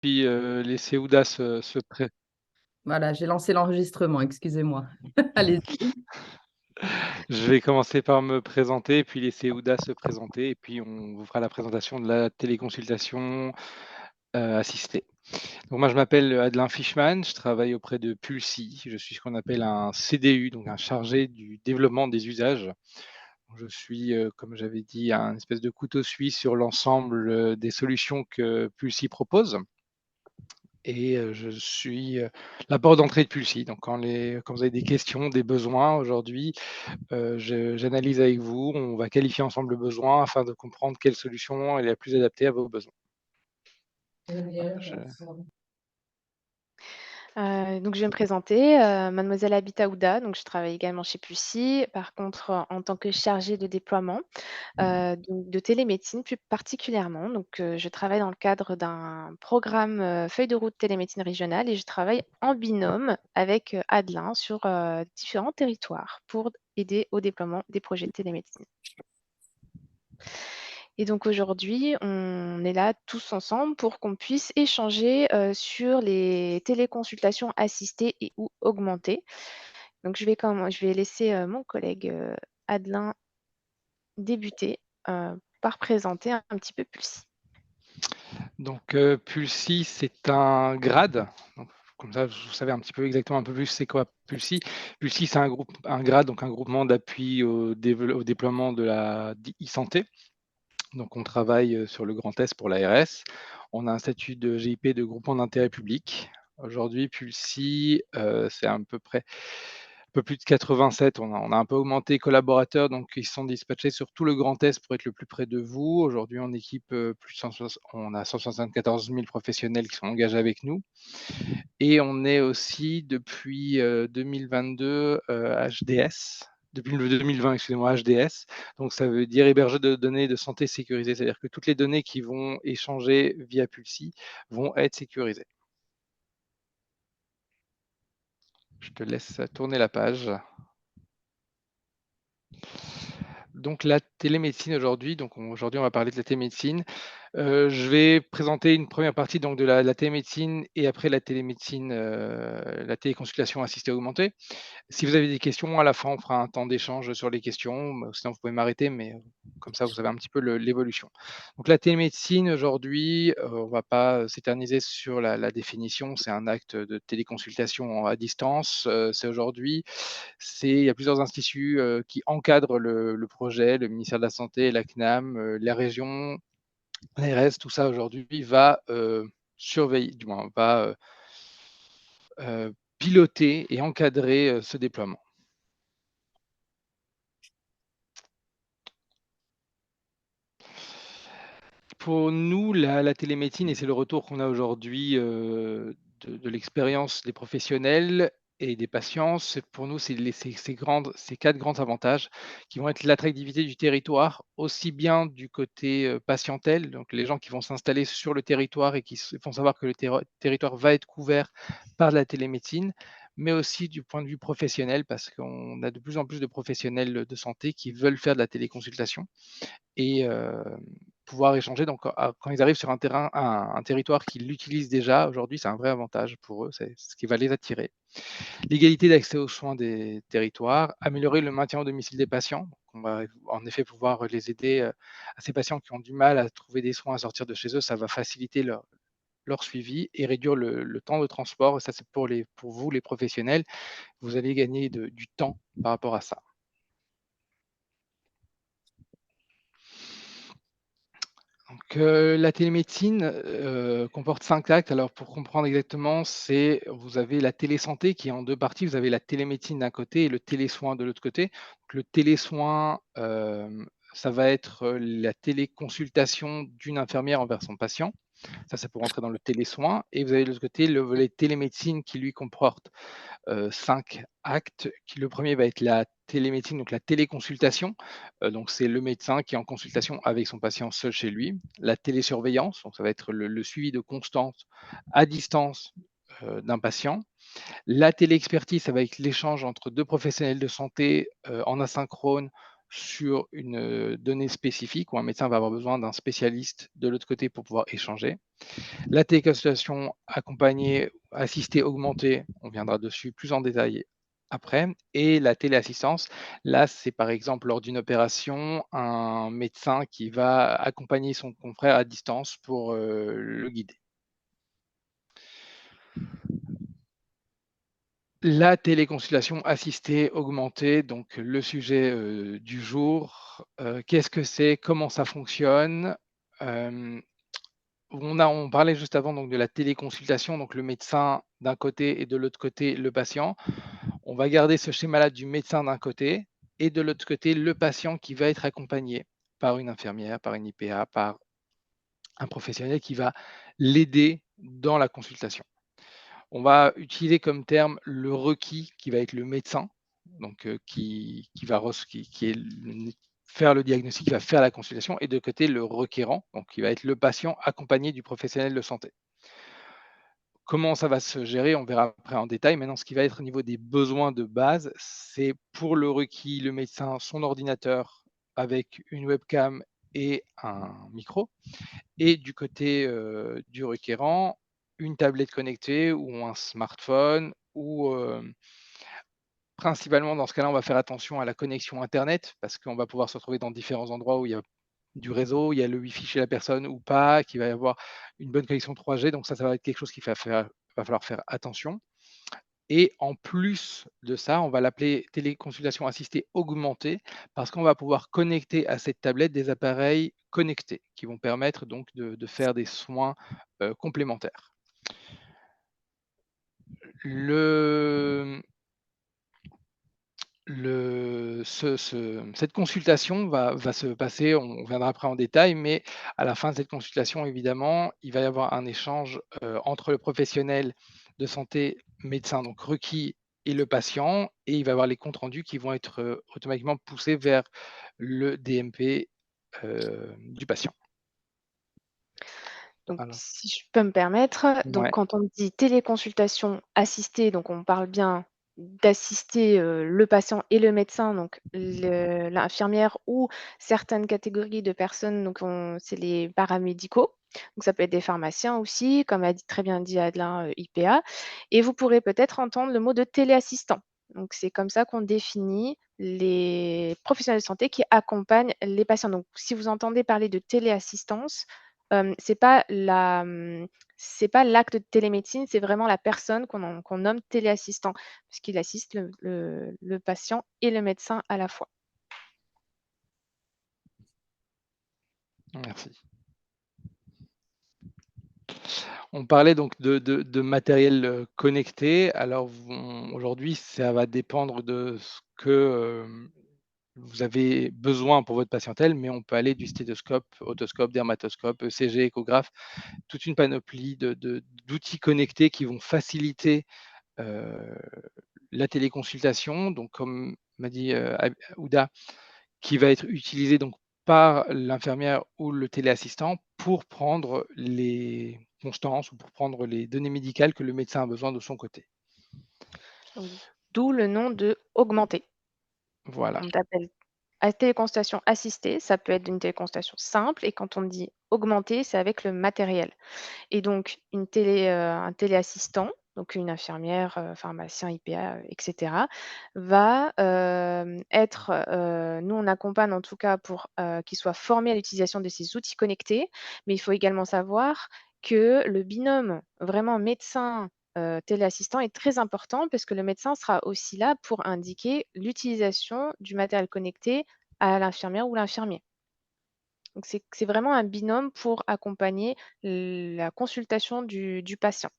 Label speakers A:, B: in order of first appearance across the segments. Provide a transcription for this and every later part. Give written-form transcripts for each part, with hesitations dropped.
A: Puis, laisser Ouda se pré
B: Voilà, j'ai lancé l'enregistrement, excusez-moi. Allez-y.
A: je vais commencer par me présenter, puis laisser Ouda se présenter et puis on vous fera la présentation de la téléconsultation, assistée. Donc moi, je m'appelle Adelin Fishman, je travaille auprès de Pulsi. Je suis ce qu'on appelle un CDU, donc un chargé du développement des usages. Je suis, comme j'avais dit, un espèce de couteau suisse sur l'ensemble, des solutions que Pulsi propose. Et je suis, la porte d'entrée de Pulsi. Donc quand vous avez des questions, des besoins aujourd'hui, j'analyse avec vous, on va qualifier ensemble le besoin afin de comprendre quelle solution est la plus adaptée à vos besoins. Voilà,
C: Donc je vais me présenter, mademoiselle Habita Ouda, donc je travaille également chez Pulsi, par contre, en tant que chargée de déploiement, donc de télémédecine plus particulièrement. Donc je travaille dans le cadre d'un programme, feuille de route télémédecine régionale et je travaille en binôme avec, Adelin sur, différents territoires pour aider au déploiement des projets de télémédecine. Et donc aujourd'hui, on est là tous ensemble pour qu'on puisse échanger sur les téléconsultations assistées et ou augmentées. Donc je vais laisser mon collègue Adelin débuter par présenter un petit peu plus.
A: Donc, Pulsi, c'est un grade. Donc, comme ça, vous savez un petit peu exactement un peu plus c'est quoi Pulsi. Pulsi, c'est un grade, donc un groupement d'appui au déploiement de la e-santé. Donc, on travaille sur le Grand Est pour l'ARS. On a un statut de GIP de groupement d'intérêt public. Aujourd'hui, Pulsi, c'est à peu près un peu plus de 87. On a un peu augmenté les collaborateurs, donc ils sont dispatchés sur tout le Grand Est pour être le plus près de vous. Aujourd'hui, on équipe on a 174 000 professionnels qui sont engagés avec nous. Et on est aussi depuis 2022 HDS, depuis 2020, excusez-moi, HDS. Donc ça veut dire hébergeur de données de santé sécurisées, c'est-à-dire que toutes les données qui vont échanger via Pulsi vont être sécurisées. Je te laisse tourner la page. Donc la télémédecine aujourd'hui, aujourd'hui on va parler de la télémédecine. Je vais présenter une première partie donc de la télémédecine et après la télémédecine, la téléconsultation assistée augmentée. Si vous avez des questions, à la fin, on fera un temps d'échange sur les questions. Sinon, vous pouvez m'arrêter, mais comme ça, vous savez un petit peu l'évolution. Donc, la télémédecine, aujourd'hui, on ne va pas s'éterniser sur la définition. C'est un acte de téléconsultation à distance. C'est aujourd'hui, il y a plusieurs instituts qui encadrent le projet, le ministère de la Santé, la CNAM, la région, l'ARS, tout ça aujourd'hui va surveiller, du moins, va piloter et encadrer ce déploiement. Pour nous, la télémédecine, et c'est le retour qu'on a aujourd'hui de l'expérience des professionnels et des patients, pour nous, c'est ces 4 grands avantages qui vont être l'attractivité du territoire, aussi bien du côté patientèle, donc les gens qui vont s'installer sur le territoire et qui font savoir que le territoire va être couvert par la télémédecine, mais aussi du point de vue professionnel, parce qu'on a de plus en plus de professionnels de santé qui veulent faire de la téléconsultation et pouvoir échanger. Donc, quand ils arrivent sur un territoire qu'ils l'utilisent déjà, aujourd'hui, c'est un vrai avantage pour eux, c'est ce qui va les attirer. L'égalité d'accès aux soins des territoires, améliorer le maintien au domicile des patients. Donc, on va en effet pouvoir les aider à ces patients qui ont du mal à trouver des soins, à sortir de chez eux. Ça va faciliter leur suivi et réduire le temps de transport. Et ça, c'est pour vous, les professionnels. Vous allez gagner du temps par rapport à ça. Donc, la télémédecine comporte 5 actes. Alors, pour comprendre exactement, vous avez la télésanté qui est en 2 parties. Vous avez la télémédecine d'un côté et le télésoin de l'autre côté. Donc, le télésoin, ça va être la téléconsultation d'une infirmière envers son patient. Ça peut rentrer dans le télésoin. Et vous avez de l'autre côté le volet télémédecine qui lui comporte 5 actes. Le premier va être la télémédecine, donc la téléconsultation. Donc c'est le médecin qui est en consultation avec son patient seul chez lui. La télésurveillance, donc ça va être le suivi de constance à distance d'un patient. La téléexpertise, ça va être l'échange entre deux professionnels de santé en asynchrone sur une donnée spécifique où un médecin va avoir besoin d'un spécialiste de l'autre côté pour pouvoir échanger. La téléconsultation accompagnée, assistée, augmentée, on viendra dessus plus en détail après. Et la téléassistance, là, c'est par exemple lors d'une opération, un médecin qui va accompagner son confrère à distance pour le guider. La téléconsultation assistée, augmentée, donc le sujet du jour. Qu'est-ce que c'est? Comment ça fonctionne? Euh, on parlait juste avant donc de la téléconsultation, donc le médecin d'un côté et de l'autre côté le patient. On va garder ce schéma-là du médecin d'un côté et de l'autre côté le patient qui va être accompagné par une infirmière, par une IPA, par un professionnel qui va l'aider dans la consultation. On va utiliser comme terme le requis qui va être le médecin, donc qui est faire le diagnostic, qui va faire la consultation, et de côté le requérant, donc qui va être le patient accompagné du professionnel de santé. Comment ça va se gérer, on verra après en détail. Maintenant, ce qui va être au niveau des besoins de base, c'est pour le requis, le médecin, son ordinateur avec une webcam et un micro. Et du côté du requérant, une tablette connectée ou un smartphone ou principalement dans ce cas-là, on va faire attention à la connexion internet parce qu'on va pouvoir se retrouver dans différents endroits où il y a du réseau, il y a le Wi-Fi chez la personne ou pas, qu'il va y avoir une bonne connexion 3G. Donc ça va être quelque chose qu'il va falloir faire attention. Et en plus de ça, on va l'appeler téléconsultation assistée augmentée parce qu'on va pouvoir connecter à cette tablette des appareils connectés qui vont permettre donc de faire des soins complémentaires. Le, cette consultation va se passer, on viendra après en détail, mais à la fin de cette consultation, évidemment, il va y avoir un échange entre le professionnel de santé, médecin donc requis, et le patient, et il va y avoir les comptes rendus qui vont être automatiquement poussés vers le DMP du patient.
C: Donc,
A: Alors,
C: si je peux me permettre, donc
A: ouais,
C: quand on dit téléconsultation assistée, donc on parle bien d'assister, le patient et le médecin, donc l'infirmière ou certaines catégories de personnes, donc c'est les paramédicaux. Donc ça peut être des pharmaciens aussi, comme a dit très bien dit Adelin, IPA, et vous pourrez peut-être entendre le mot de téléassistant. Donc c'est comme ça qu'on définit les professionnels de santé qui accompagnent les patients. Donc si vous entendez parler de téléassistance, c'est pas c'est pas l'acte de télémédecine, c'est vraiment la personne qu'on nomme téléassistant, puisqu'il assiste le patient et le médecin à la fois.
A: merci. On parlait donc de matériel connecté. Alors aujourd'hui, ça va dépendre de ce que vous avez besoin pour votre patientèle, mais on peut aller du stéthoscope, otoscope, dermatoscope, ECG, échographe, toute une panoplie d'outils connectés qui vont faciliter euh, la téléconsultation. Donc, comme m'a dit Ouda, qui va être utilisé donc par l'infirmière ou le téléassistant pour prendre les constances ou pour prendre les données médicales que le médecin a besoin de son côté.
C: Donc d'où le nom de augmenté.
A: Voilà.
C: On t'appelle à téléconsultation assistée, ça peut être une téléconsultation simple et quand on dit augmentée, c'est avec le matériel. Et donc un téléassistant, donc une infirmière, pharmacien, IPA, et cetera, va, être, nous on accompagne en tout cas pour, qu'ils soient formés à l'utilisation de ces outils connectés. Mais il faut également savoir que le binôme vraiment médecin, téléassistant est très important parce que le médecin sera aussi là pour indiquer l'utilisation du matériel connecté à l'infirmière ou l'infirmier. Donc c'est vraiment un binôme pour accompagner la consultation du patient.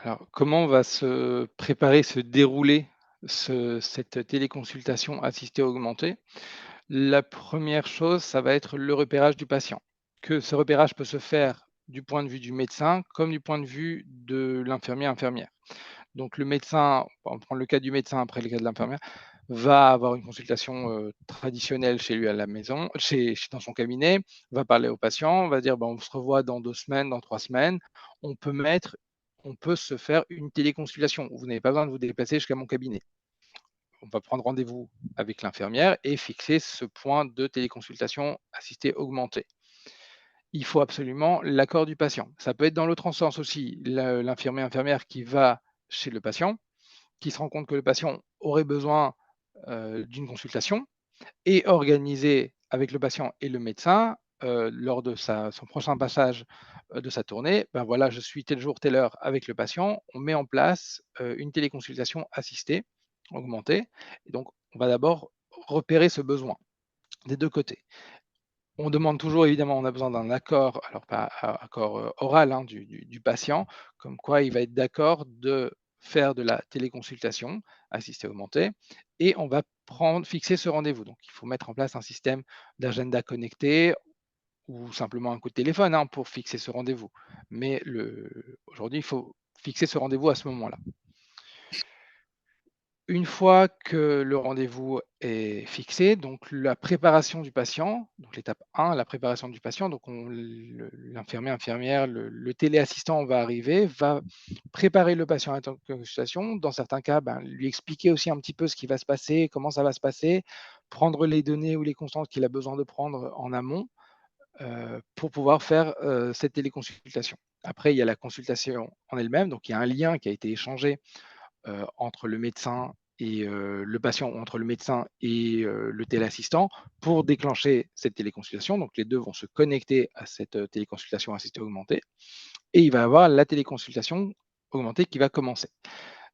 A: Alors, comment va se préparer, se dérouler cette téléconsultation assistée augmentée? La première chose, ça va être le repérage du patient. Que ce repérage peut se faire du point de vue du médecin comme du point de vue de l'infirmier, infirmière. Donc le médecin, on prend le cas du médecin après le cas de l'infirmière, va avoir une consultation traditionnelle chez lui à la maison, dans son cabinet, va parler au patient, va dire: «Ben, on se revoit dans 2 semaines, dans 3 semaines». On peut mettre on peut se faire une téléconsultation où vous n'avez pas besoin de vous déplacer jusqu'à mon cabinet. On va prendre rendez-vous avec l'infirmière et fixer ce point de téléconsultation assistée augmentée. Il faut absolument l'accord du patient. Ça peut être dans l'autre sens aussi, l'infirmier, infirmière qui va chez le patient, qui se rend compte que le patient aurait besoin d'une consultation et organiser avec le patient et le médecin, lors de son prochain passage de sa tournée, ben voilà, je suis tel jour, telle heure avec le patient, on met en place une téléconsultation assistée, augmentée. Et donc, on va d'abord repérer ce besoin des deux côtés. On demande toujours, évidemment, on a besoin d'un accord, alors pas accord oral hein, du patient, comme quoi il va être d'accord de faire de la téléconsultation assistée augmentée, et on va fixer ce rendez-vous. Donc, il faut mettre en place un système d'agenda connecté ou simplement un coup de téléphone hein, pour fixer ce rendez-vous. Mais aujourd'hui, il faut fixer ce rendez-vous à ce moment-là. Une fois que le rendez-vous est fixé, donc la préparation du patient, donc l'étape 1, la préparation du patient, donc l'infirmier, infirmière, le téléassistant va arriver, va préparer le patient à la consultation. Dans certains cas, ben, lui expliquer aussi un petit peu ce qui va se passer, comment ça va se passer, prendre les données ou les constantes qu'il a besoin de prendre en amont pour pouvoir faire cette téléconsultation. Après, il y a la consultation en elle-même, donc il y a un lien qui a été échangé entre le médecin et le patient, entre le médecin et le téléassistant pour déclencher cette téléconsultation. Donc les deux vont se connecter à cette téléconsultation assistée augmentée et il va y avoir la téléconsultation augmentée qui va commencer.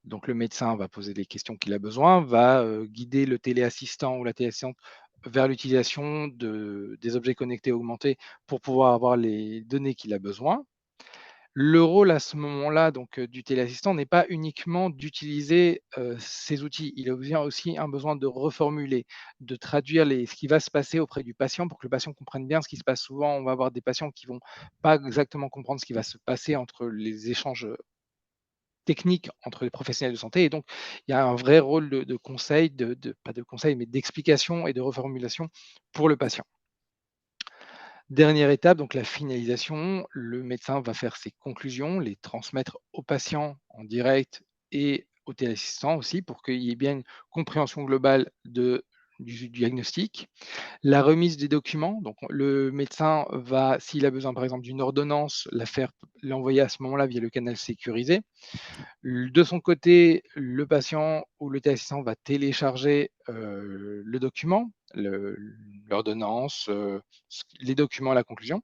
A: Donc le médecin va poser les questions qu'il a besoin, va guider le téléassistant ou la téléassistante vers l'utilisation des objets connectés augmentés pour pouvoir avoir les données qu'il a besoin. Le rôle à ce moment-là donc, du téléassistant n'est pas uniquement d'utiliser, ces outils. Il a bien aussi un besoin de reformuler, de traduire ce qui va se passer auprès du patient pour que le patient comprenne bien ce qui se passe. Souvent, on va avoir des patients qui vont pas exactement comprendre ce qui va se passer entre les échanges, techniques entre les professionnels de santé et donc il y a un vrai rôle de conseil, pas de conseil, mais d'explication et de reformulation pour le patient. Dernière étape, donc la finalisation, le médecin va faire ses conclusions, les transmettre au patient en direct et au téléassistant aussi pour qu'il y ait bien une compréhension globale du diagnostic. La remise des documents, donc le médecin va, s'il a besoin par exemple d'une ordonnance, l'envoyer à ce moment-là via le canal sécurisé. De son côté, le patient ou le téléassistant va télécharger le document, l'ordonnance, les documents, la conclusion.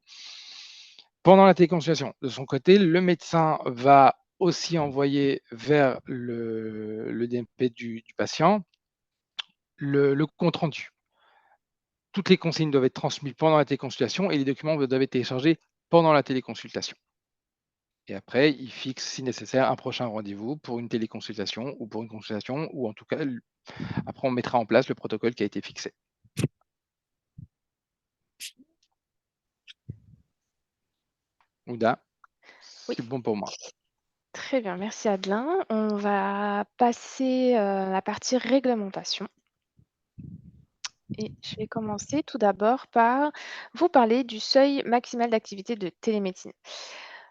A: Pendant la téléconsultation, de son côté, le médecin va aussi envoyer vers le DMP du patient le compte rendu. Toutes les consignes doivent être transmises pendant la téléconsultation et les documents doivent être téléchargés pendant la téléconsultation. Et après, il fixe, si nécessaire, un prochain rendez-vous pour une téléconsultation ou pour une consultation, ou en tout cas, après, on mettra en place le protocole qui a été fixé. Ouda,
C: Oui.
A: c'est bon pour moi.
C: Très bien, merci Adelin. On va passer à la partie réglementation. Et je vais commencer tout d'abord par vous parler du seuil maximal d'activité de télémédecine.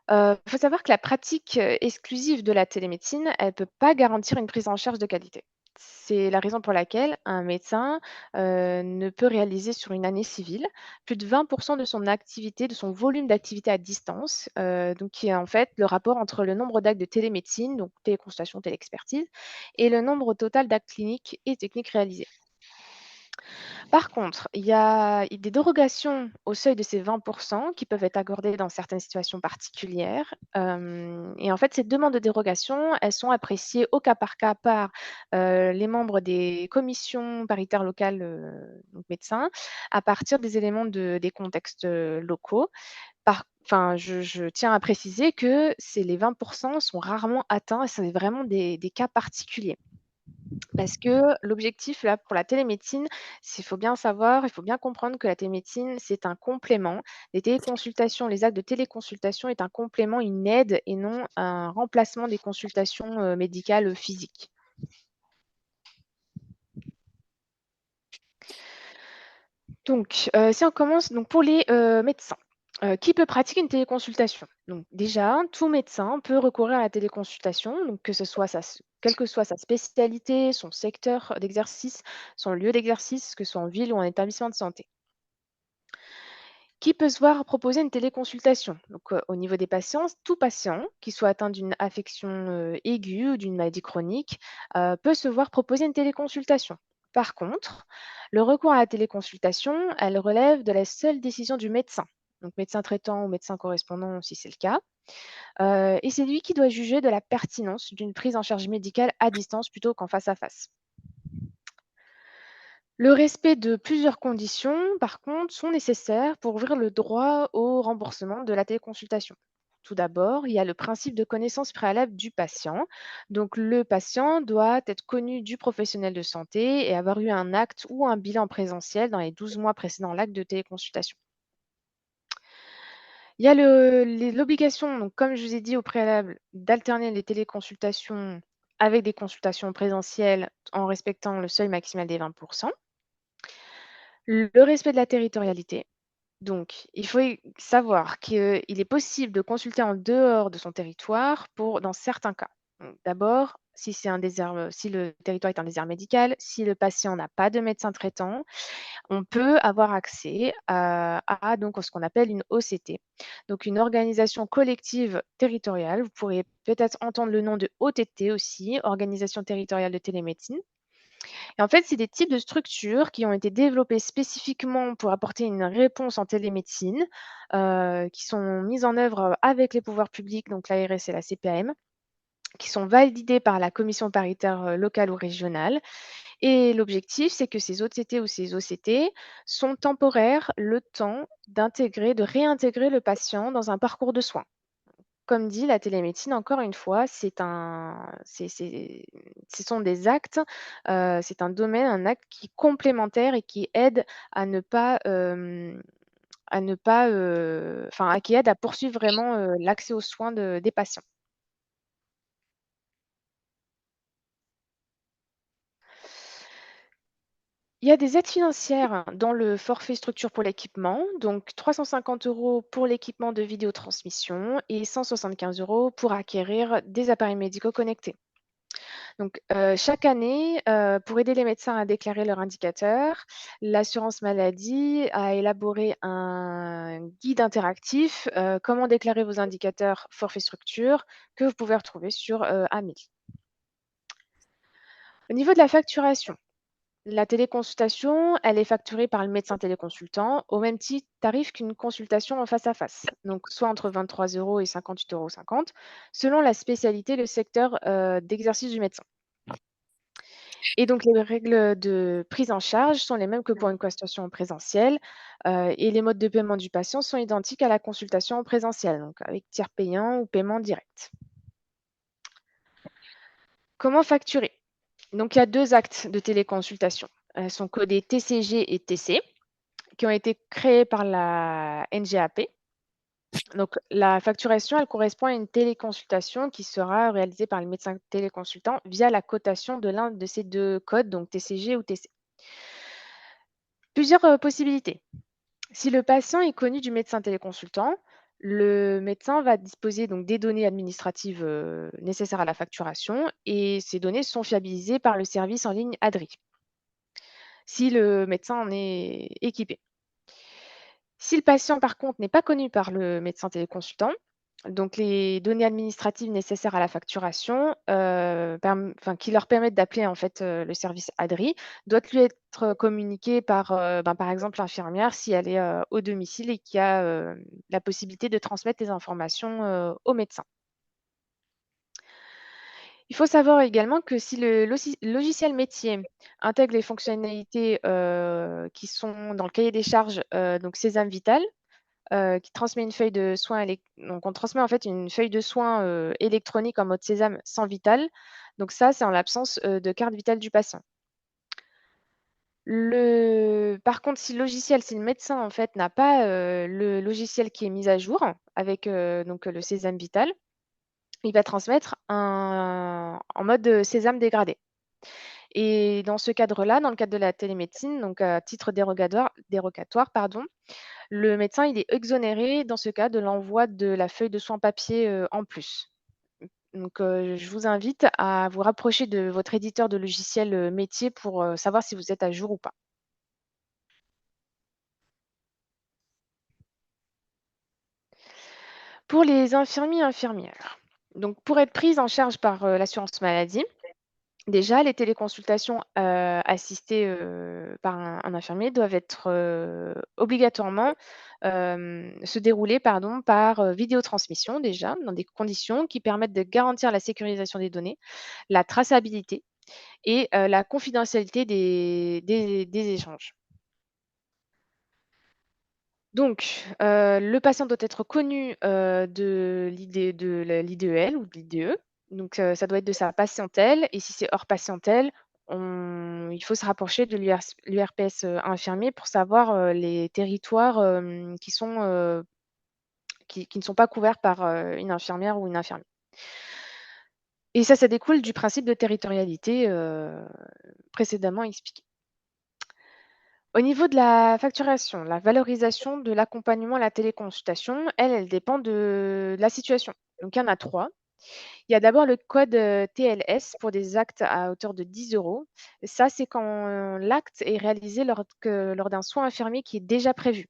C: Il faut savoir que la pratique exclusive de la télémédecine, elle ne peut pas garantir une prise en charge de qualité. C'est la raison pour laquelle un médecin ne peut réaliser sur une année civile plus de 20% de son activité, de son volume d'activité à distance, donc qui est en fait le rapport entre le nombre d'actes de télémédecine, donc téléconsultation, téléexpertise, et le nombre total d'actes cliniques et techniques réalisés. Par contre, il y a des dérogations au seuil de ces 20% qui peuvent être accordées dans certaines situations particulières. Et en fait, ces demandes de dérogation, elles sont appréciées au cas par cas par les membres des commissions paritaires locales, donc médecins, à partir des éléments des contextes locaux. Enfin, je tiens à préciser que les 20% sont rarement atteints et c'est vraiment des cas particuliers. Parce que l'objectif là pour la télémédecine, il faut bien savoir, il faut bien comprendre que la télémédecine, c'est un complément. Les téléconsultations, les actes de téléconsultation est un complément, une aide et non un remplacement des consultations, médicales, physiques. Donc, si on commence donc pour les, médecins. Qui peut pratiquer une téléconsultation? Donc déjà, tout médecin peut recourir à la téléconsultation, donc quelle que soit sa spécialité, son secteur d'exercice, son lieu d'exercice, que ce soit en ville ou en établissement de santé. Qui peut se voir proposer une téléconsultation? Donc, au niveau des patients, tout patient qui soit atteint d'une affection, aiguë ou d'une maladie chronique, peut se voir proposer une téléconsultation. Par contre, le recours à la téléconsultation, elle relève de la seule décision du médecin, donc médecin traitant ou médecin correspondant si c'est le cas, et c'est lui qui doit juger de la pertinence d'une prise en charge médicale à distance plutôt qu'en face à face. Le respect de plusieurs conditions, par contre, sont nécessaires pour ouvrir le droit au remboursement de la téléconsultation. Tout d'abord, il y a le principe de connaissance préalable du patient. Donc, le patient doit être connu du professionnel de santé et avoir eu un acte ou un bilan présentiel dans les 12 mois précédant l'acte de téléconsultation. Il y a l'obligation, donc comme je vous ai dit au préalable, d'alterner les téléconsultations avec des consultations présentielles en respectant le seuil maximal des 20%. Le respect de la territorialité. Donc, il faut savoir qu'il est possible de consulter en dehors de son territoire dans certains cas. Donc, d'abord, si c'est un désert, si le territoire est un désert médical, si le patient n'a pas de médecin traitant, on peut avoir accès à donc ce qu'on appelle une OCT, donc une organisation collective territoriale. Vous pourriez peut-être entendre le nom de OTT aussi, Organisation territoriale de télémédecine. Et en fait, c'est des types de structures qui ont été développées spécifiquement pour apporter une réponse en télémédecine, qui sont mises en œuvre avec les pouvoirs publics, donc l'ARS et la CPAM, qui sont validées par la commission paritaire locale ou régionale. Et l'objectif, c'est que ces OTT ou ces OCT sont temporaires le temps de réintégrer le patient dans un parcours de soins. Comme dit, la télémédecine, encore une fois, ce sont des actes, c'est un domaine, un acte qui est complémentaire et qui aide à ne pas, qui aide à poursuivre vraiment, l'accès aux soins des patients. Il y a des aides financières dans le forfait structure pour l'équipement, donc 350 € pour l'équipement de vidéotransmission et 175 € pour acquérir des appareils médicaux connectés. Donc, chaque année, pour aider les médecins à déclarer leurs indicateurs, l'assurance maladie a élaboré un guide interactif, comment déclarer vos indicateurs forfait structure, que vous pouvez retrouver sur, AMIL. Au niveau de la facturation, la téléconsultation, elle est facturée par le médecin téléconsultant au même tarif qu'une consultation en face à face, donc soit entre 23 € et 58,50 € selon la spécialité, le secteur, d'exercice du médecin. Et donc les règles de prise en charge sont les mêmes que pour une consultation en présentiel, et les modes de paiement du patient sont identiques à la consultation en présentiel, donc avec tiers payant ou paiement direct. Comment facturer? Donc il y a 2 actes de téléconsultation. Elles sont codées TCG et TC, qui ont été créés par la NGAP. Donc la facturation, elle correspond à une téléconsultation qui sera réalisée par le médecin téléconsultant via la cotation de l'un de ces 2 codes, donc TCG ou TC. Plusieurs, possibilités. Si le patient est connu du médecin téléconsultant, le médecin va disposer donc des données administratives, nécessaires à la facturation et ces données sont fiabilisées par le service en ligne ADRI, si le médecin en est équipé. Si le patient, par contre, n'est pas connu par le médecin téléconsultant, donc les données administratives nécessaires à la facturation, qui leur permettent d'appeler en fait, le service ADRI, doivent lui être communiquées par exemple l'infirmière si elle est, au domicile et qui a, la possibilité de transmettre les informations, au médecin. Il faut savoir également que si le logiciel métier intègre les fonctionnalités, qui sont dans le cahier des charges, donc Sésame Vital, qui transmet une feuille de soins donc on transmet en fait une feuille de soins, électronique en mode Sésame sans Vital. Donc ça, c'est en l'absence, de carte Vitale du patient. Par contre, si le médecin en fait n'a pas, le logiciel qui est mis à jour avec, donc le Sésame Vital, il va transmettre en mode, Sésame dégradé. Et dans ce cadre-là, dans le cadre de la télémédecine, donc à titre dérogatoire, pardon, le médecin, il est exonéré dans ce cas de l'envoi de la feuille de soins papier, en plus. Donc, je vous invite à vous rapprocher de votre éditeur de logiciel, métier pour, savoir si vous êtes à jour ou pas. Pour les infirmiers et infirmières, donc pour être prises en charge par, l'assurance maladie, déjà les téléconsultations, assistées, par un infirmier doivent être, obligatoirement, se dérouler pardon, par, vidéotransmission déjà, dans des conditions qui permettent de garantir la sécurisation des données, la traçabilité et la confidentialité des échanges. Donc, le patient doit être connu, de l'IDEL ou de l'IDE. Donc, ça doit être de sa patientèle et si c'est hors patientèle, il faut se rapprocher de l'URPS, infirmier pour savoir, les territoires, qui ne sont pas couverts par, une infirmière ou une infirmier. Et ça découle du principe de territorialité, précédemment expliqué. Au niveau de la facturation, la valorisation de l'accompagnement à la téléconsultation, elle dépend de la situation. Donc, il y en a 3. Il y a d'abord le code, TLS pour des actes à hauteur de 10 €. Ça, c'est quand l'acte est réalisé lors d'un soin infirmier qui est déjà prévu.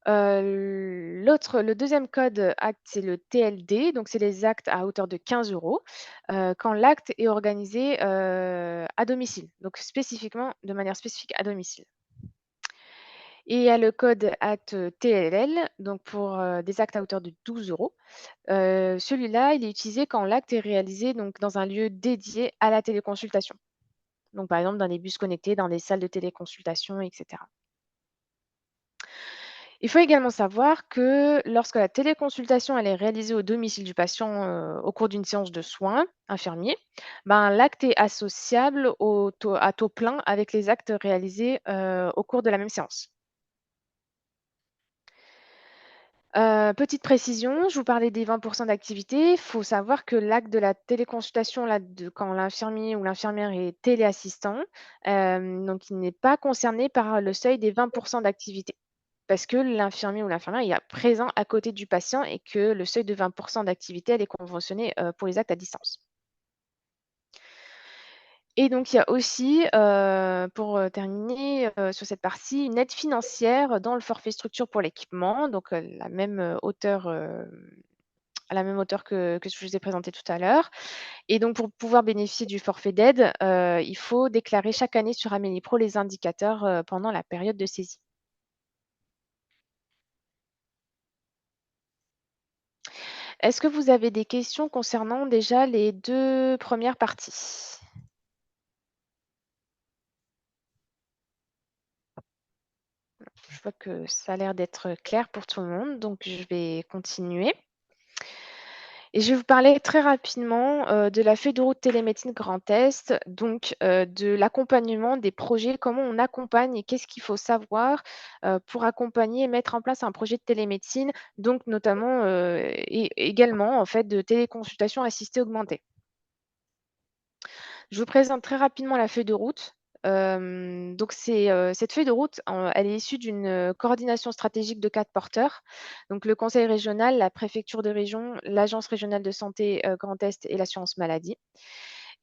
C: Le deuxième code acte, c'est le TLD, donc c'est les actes à hauteur de 15 €, quand l'acte est organisé, à domicile, donc spécifiquement de manière spécifique à domicile. Et il y a le code acte TLL, donc pour, des actes à hauteur de 12 €. Celui-là, il est utilisé quand l'acte est réalisé donc dans un lieu dédié à la téléconsultation. Donc par exemple dans des bus connectés, dans des salles de téléconsultation et cetera. Il faut également savoir que lorsque la téléconsultation elle est réalisée au domicile du patient, au cours d'une séance de soins infirmiers, ben, l'acte est associable à taux plein avec les actes réalisés, au cours de la même séance. Petite précision, je vous parlais des 20 d'activité. Il faut savoir que l'acte de la téléconsultation, là, quand l'infirmier ou l'infirmière est téléassistant, donc il n'est pas concerné par le seuil des 20 d'activité. Parce que l'infirmier ou l'infirmière est présent à côté du patient et que le seuil de 20 d'activité, elle est conventionnée, pour les actes à distance. Et donc il y a aussi, pour, terminer, sur cette partie, une aide financière dans le forfait structure pour l'équipement, donc la même, hauteur, à la même hauteur que ce que je vous ai présenté tout à l'heure. Et donc pour pouvoir bénéficier du forfait d'aide, il faut déclarer chaque année sur Amélie Pro les indicateurs, pendant la période de saisie. Est-ce que vous avez des questions concernant déjà les 2 premières parties? Je vois que ça a l'air d'être clair pour tout le monde, donc je vais continuer. Et je vais vous parler très rapidement, de la feuille de route télémédecine Grand Est, donc de l'accompagnement des projets, comment on accompagne et qu'est-ce qu'il faut savoir, pour accompagner et mettre en place un projet de télémédecine, donc notamment, et également en fait de téléconsultation assistée augmentée. Je vous présente très rapidement la feuille de route. Donc cette feuille de route, elle est issue d'une, coordination stratégique de 4 porteurs. Donc le conseil régional, la préfecture de région, l'agence régionale de santé, Grand Est et l'assurance maladie.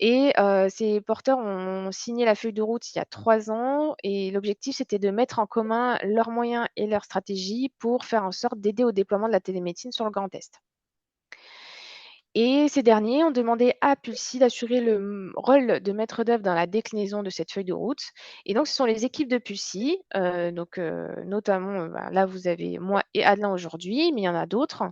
C: Et ces porteurs ont signé la feuille de route il y a 3 ans et l'objectif, c'était de mettre en commun leurs moyens et leurs stratégies pour faire en sorte d'aider au déploiement de la télémédecine sur le Grand Est. Et ces derniers ont demandé à Pulsi d'assurer le rôle de maître d'œuvre dans la déclinaison de cette feuille de route. Et donc, ce sont les équipes de Pulsi, notamment, bah, là, vous avez moi et Adelin aujourd'hui, mais il y en a d'autres.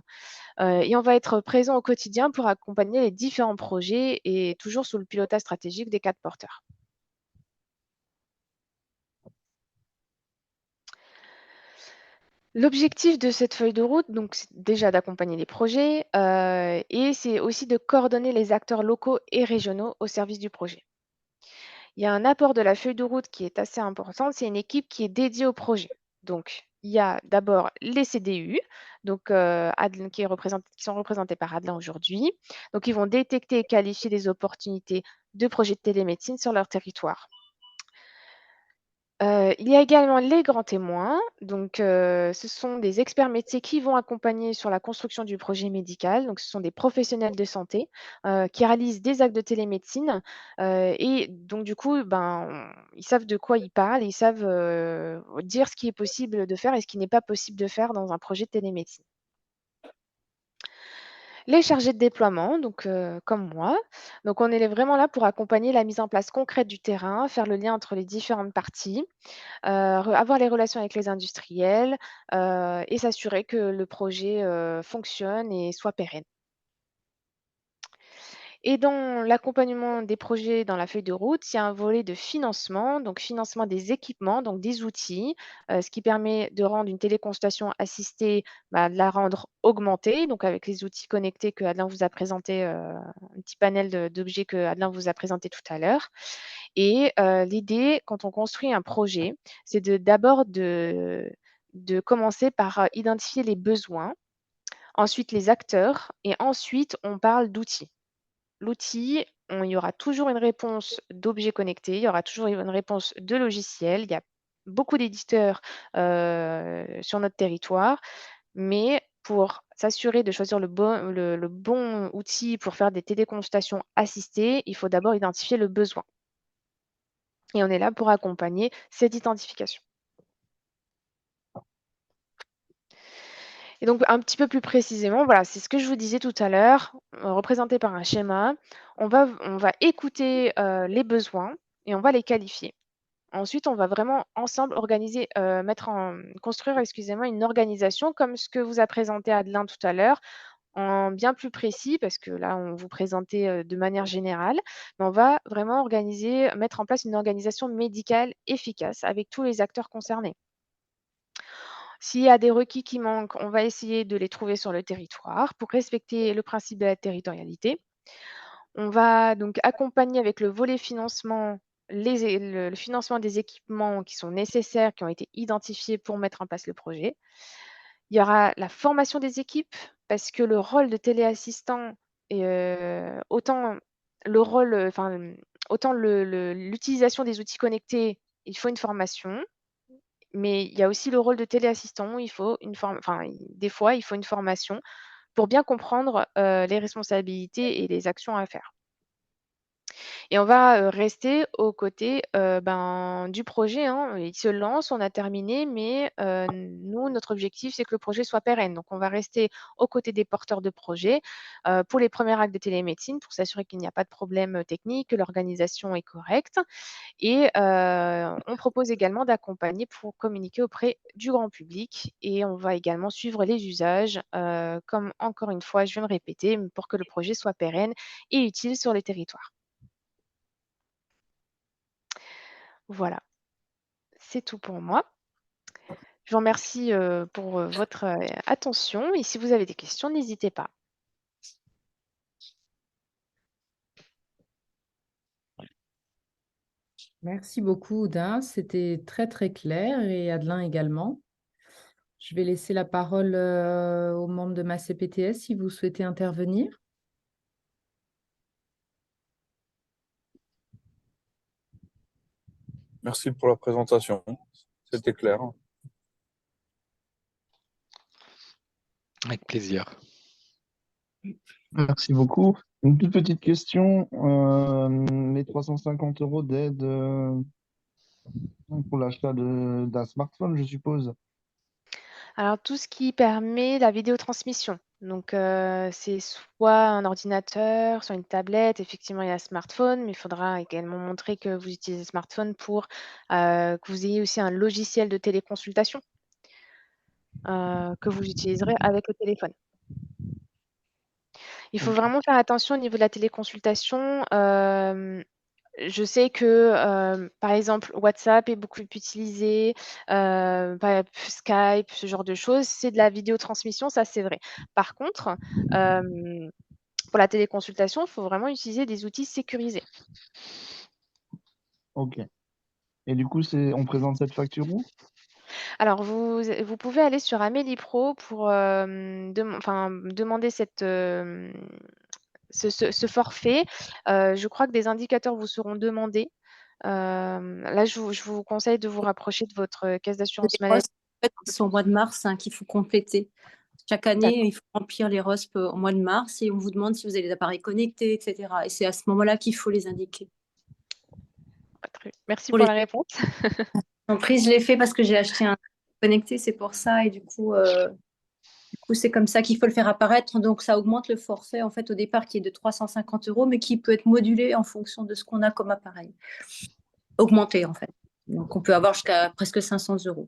C: Et on va être présent au quotidien pour accompagner les différents projets et toujours sous le pilotage stratégique des 4 porteurs. L'objectif de cette feuille de route, donc, c'est déjà d'accompagner les projets, et c'est aussi de coordonner les acteurs locaux et régionaux au service du projet. Il y a un apport de la feuille de route qui est assez important, c'est une équipe qui est dédiée au projet. Donc, il y a d'abord les CDU, donc qui sont représentés par Adelin aujourd'hui. Donc, ils vont détecter et qualifier des opportunités de projets de télémédecine sur leur territoire. Il y a également les grands témoins. Donc, ce sont des experts métiers qui vont accompagner sur la construction du projet médical. Donc, ce sont des professionnels de santé, qui réalisent des actes de télémédecine, et donc du coup, ben, ils savent de quoi ils parlent et ils savent, dire ce qui est possible de faire et ce qui n'est pas possible de faire dans un projet de télémédecine. Les chargés de déploiement, donc comme moi, donc on est vraiment là pour accompagner la mise en place concrète du terrain, faire le lien entre les différentes parties, avoir les relations avec les industriels, et s'assurer que le projet, fonctionne et soit pérenne. Et dans l'accompagnement des projets dans la feuille de route, il y a un volet de financement, donc financement des équipements, donc des outils, ce qui permet de rendre une téléconsultation assistée, bah, de la rendre augmentée, donc avec les outils connectés que Adelin vous a présenté, un petit panel d'objets que Adelin vous a présenté tout à l'heure. Et l'idée, quand on construit un projet, c'est d'abord de commencer par, identifier les besoins, ensuite les acteurs et ensuite on parle d'outils. L'outil, il y aura toujours une réponse d'objets connectés, il y aura toujours une réponse de logiciels. Il y a beaucoup d'éditeurs, sur notre territoire, mais pour s'assurer de choisir le bon outil pour faire des téléconsultations assistées, il faut d'abord identifier le besoin et on est là pour accompagner cette identification. Et donc un petit peu plus précisément, voilà, c'est ce que je vous disais tout à l'heure, représenté par un schéma. On va écouter, les besoins et on va les qualifier. Ensuite, on va vraiment ensemble organiser, construire, excusez-moi, une organisation comme ce que vous a présenté Adelin tout à l'heure, en bien plus précis parce que là, on vous présentait, de manière générale. Mais on va vraiment mettre en place une organisation médicale efficace avec tous les acteurs concernés. S'il y a des requis qui manquent, on va essayer de les trouver sur le territoire pour respecter le principe de la territorialité. On va donc accompagner avec le volet financement le financement des équipements qui sont nécessaires, qui ont été identifiés pour mettre en place le projet. Il y aura la formation des équipes parce que le rôle de téléassistant est, autant le rôle, autant l'utilisation des outils connectés, il faut une formation. Mais il y a aussi le rôle de téléassistant, il faut une form enfin, des fois, il faut une formation pour bien comprendre, les responsabilités et les actions à faire. Et on va, rester aux côtés, ben, du projet, hein. Il se lance, on a terminé, mais nous, notre objectif, c'est que le projet soit pérenne. Donc on va rester aux côtés des porteurs de projet, pour les premiers actes de télémédecine, pour s'assurer qu'il n'y a pas de problème, technique, que l'organisation est correcte. Et on propose également d'accompagner pour communiquer auprès du grand public et on va également suivre les usages, comme encore une fois, je vais me répéter, pour que le projet soit pérenne et utile sur les territoires. Voilà, c'est tout pour moi. Je vous remercie, pour, votre, attention et si vous avez des questions, n'hésitez pas.
B: Merci beaucoup, Oudin. C'était très, très clair et Adelin également. Je vais laisser la parole aux membres de ma CPTS si vous souhaitez intervenir.
D: Merci pour la présentation. C'était clair.
A: Avec plaisir.
D: Merci beaucoup. Une toute petite question. Les 350 € d'aide pour l'achat d'un smartphone, je suppose.
C: Alors tout ce qui permet la vidéotransmission. Donc c'est soit un ordinateur, soit une tablette. Effectivement, il y a un smartphone, mais il faudra également montrer que vous utilisez le smartphone pour, que vous ayez aussi un logiciel de téléconsultation, que vous utiliserez avec le téléphone. Il faut
D: Ok.
C: vraiment faire attention au niveau de la téléconsultation. Je sais que, par exemple, WhatsApp est beaucoup utilisé, Skype, ce genre de choses. C'est de la vidéotransmission, ça, c'est vrai. Par contre, pour la téléconsultation, il faut vraiment utiliser des outils sécurisés.
D: Ok. Et du coup, on présente cette facture où?
C: Alors vous pouvez aller sur Amélie Pro pour, demander ce forfait. Je crois que des indicateurs vous seront demandés. Là, je vous conseille de vous rapprocher de votre caisse
E: Les
C: d'assurance
E: ROSP,
C: maladie.
E: en fait, c'est au mois de mars qu'il faut compléter. Chaque année, il faut remplir les ROSP au mois de mars et on vous demande si vous avez des appareils connectés, etc. Et c'est à ce moment-là qu'il faut les indiquer.
C: Merci
E: Pour
C: pour
E: les
C: la réponse.
E: entreprises, je l'ai fait parce que j'ai acheté un connecté, c'est pour ça. Et du coup, c'est comme ça qu'il faut le faire apparaître. Donc, ça augmente le forfait, en fait, au départ, qui est de 350 €, mais qui peut être modulé en fonction de ce qu'on a comme appareil. Augmenté, en fait. Donc, on peut avoir jusqu'à presque 500 €,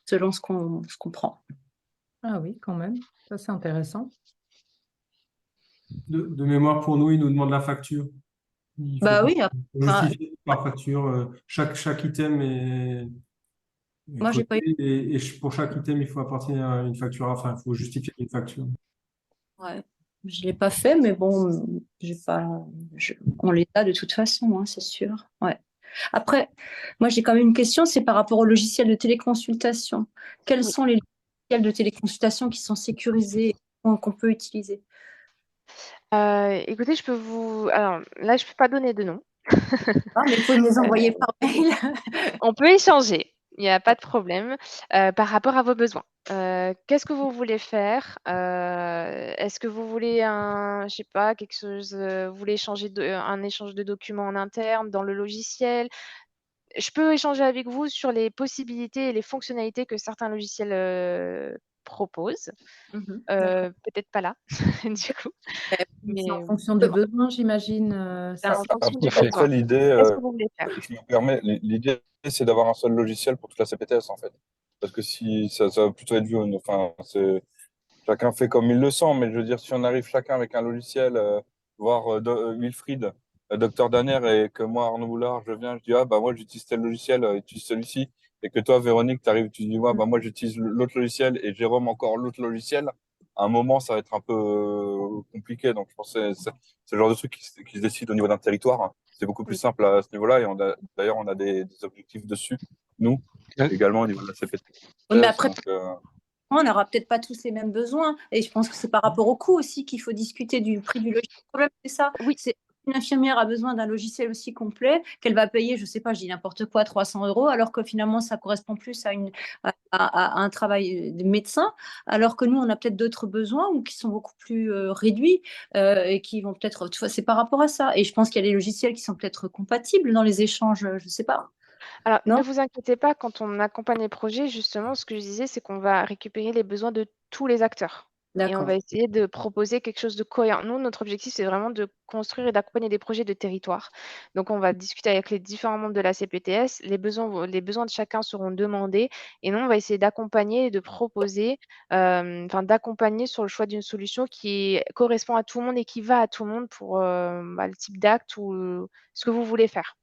E: selon ce qu'on prend.
B: Ah oui, quand même. Ça, c'est intéressant.
F: De mémoire, pour nous, ils nous demandent la facture. Il faut
E: Bah oui,
F: justifier par facture. Chaque item est
E: moi, j'ai pas eu.
F: coté et pour chaque item, il faut apporter une facture. Enfin, il faut justifier une facture.
E: Ouais. Je ne l'ai pas fait, mais bon, on les a de toute façon, hein, c'est sûr. Ouais. Après, moi, j'ai quand même une question, c'est par rapport au logiciel de téléconsultation. Quels
C: Oui.
E: sont les logiciels de téléconsultation qui sont sécurisés qu'on peut utiliser?
C: Écoutez, alors là, je peux pas donner de nom.
E: Ah, mais il faut me les envoyer par mail.
C: On peut échanger, il n'y a pas de problème, par rapport à vos besoins. Qu'est-ce que vous voulez faire? Est-ce que vous voulez je sais pas, quelque chose, vous voulez un échange de documents en interne dans le logiciel? Je peux échanger avec vous sur les possibilités et les fonctionnalités que certains logiciels, proposent.
E: D'accord.
C: Peut-être pas là, du coup,
B: C'est en
C: mais
B: fonction du besoin, j'imagine.
C: c'est en fonction du
G: Après,
C: besoin.
G: l'idée,
C: Qu'est-ce que vous voulez faire?
G: si je me permets, l'idée, c'est d'avoir un seul logiciel pour toute la CPTS, en fait. Parce que si ça va plutôt être vu, enfin, chacun fait comme il le sent, mais je veux dire, si on arrive chacun avec un logiciel, voir Wilfried, Docteur Danner, et que moi, Arnaud Boulard, je viens, je dis, ah, bah, moi, j'utilise tel logiciel, utilise celui-ci, et que toi, Véronique, tu arrives, tu dis, ouais, bah, moi, j'utilise l'autre logiciel, et Jérôme encore l'autre logiciel, à un moment, ça va être un peu compliqué. Donc, je pense que c'est le genre de truc qui se décide au niveau d'un territoire, hein. C'est beaucoup plus
C: Oui.
G: simple à ce niveau-là, et d'ailleurs, on a des objectifs dessus, nous, également au niveau de la CPTS.
E: Oui, mais après,
G: Donc,
E: on n'aura peut-être pas tous les mêmes besoins. Et je pense que c'est par rapport au coût aussi qu'il faut discuter du prix du logiciel. Le problème, c'est ça.
C: Oui.
E: C'est une infirmière a besoin d'un logiciel aussi complet qu'elle va payer, je ne sais pas, je dis n'importe quoi, 300 €, alors que finalement, ça correspond plus à un travail de médecin, alors que nous, on a peut-être d'autres besoins ou qui sont beaucoup plus réduits et qui vont peut-être, tu vois, c'est par rapport à ça. Et je pense qu'il y a des logiciels qui sont peut-être compatibles dans les échanges, je ne sais pas.
C: Alors, ne
E: Non?
C: vous inquiétez pas, quand on accompagne les projets, justement, ce que je disais, c'est qu'on va récupérer les besoins de tous les acteurs et on va
E: D'accord.
C: essayer de proposer quelque chose de cohérent. Nous, notre objectif, c'est vraiment de construire et d'accompagner des projets de territoire. Donc, on va discuter avec les différents membres de la CPTS, les besoins de chacun seront demandés et nous, on va essayer d'accompagner et de proposer, d'accompagner sur le choix d'une solution qui correspond à tout le monde et qui va à tout le monde pour, le type d'acte ou ce que vous voulez faire.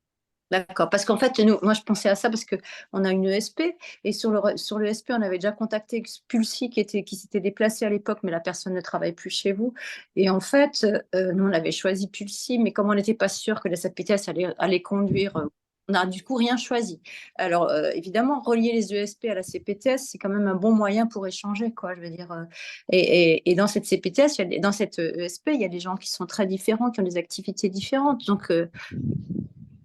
E: D'accord, parce qu'en fait, moi je pensais à ça parce qu'on a une ESP et sur le ESP, on avait déjà contacté Pulsi qui s'était déplacé à l'époque, mais la personne ne travaille plus chez vous. Et en fait, nous on avait choisi Pulsi, mais comme on n'était pas sûr que la SAPTS allait conduire, on n'a du coup rien choisi. Alors évidemment, relier les ESP à la CPTS, c'est quand même un bon moyen pour échanger, quoi. Je veux dire, et dans cette CPTS, dans cette ESP, il y a des gens qui sont très différents, qui ont des activités différentes. Donc,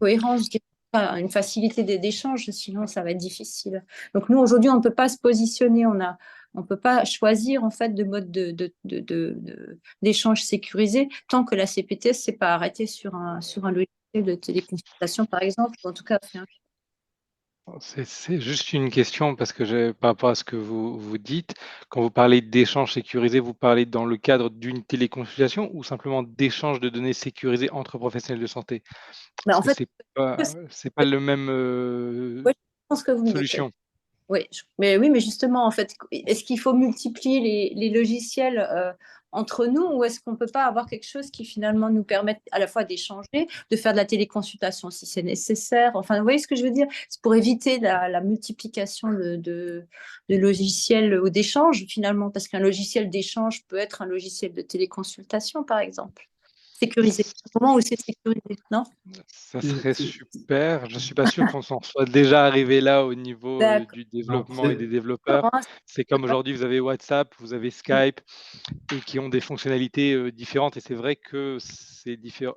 E: cohérence, je dirais pas, une facilité d'échange, sinon ça va être difficile. Donc nous, aujourd'hui, on ne peut pas se positionner, on ne peut pas choisir en fait de mode d'échange sécurisé tant que la CPTS ne s'est pas arrêtée sur un logiciel de téléconsultation, par exemple, ou en tout cas fait un.
A: C'est juste une question parce que par rapport à ce que vous dites, quand vous parlez d'échange sécurisé, vous parlez dans le cadre d'une téléconsultation ou simplement d'échange de données sécurisées entre professionnels de santé?
E: Mais
A: Parce
E: en
A: que
E: fait,
A: c'est pas le même,
E: ouais, je pense que vous me dites.
A: solution.
E: Oui, mais justement, en fait, est-ce qu'il faut multiplier les logiciels entre nous ou est-ce qu'on ne peut pas avoir quelque chose qui finalement nous permette à la fois d'échanger, de faire de la téléconsultation si c'est nécessaire? Enfin, vous voyez ce que je veux dire? C'est pour éviter la multiplication de logiciels ou d'échange finalement, parce qu'un logiciel d'échange peut être un logiciel de téléconsultation, par exemple. sécurisé. Au moment où c'est sécurisé, non?
A: Ça serait super. Je suis pas sûr qu'on s'en soit déjà arrivé là au niveau
E: D'accord.
A: du
F: Non,
A: développement et des développeurs. C'est comme aujourd'hui, vous avez WhatsApp, vous avez Skype, et qui ont des fonctionnalités différentes. Et c'est vrai que c'est différent,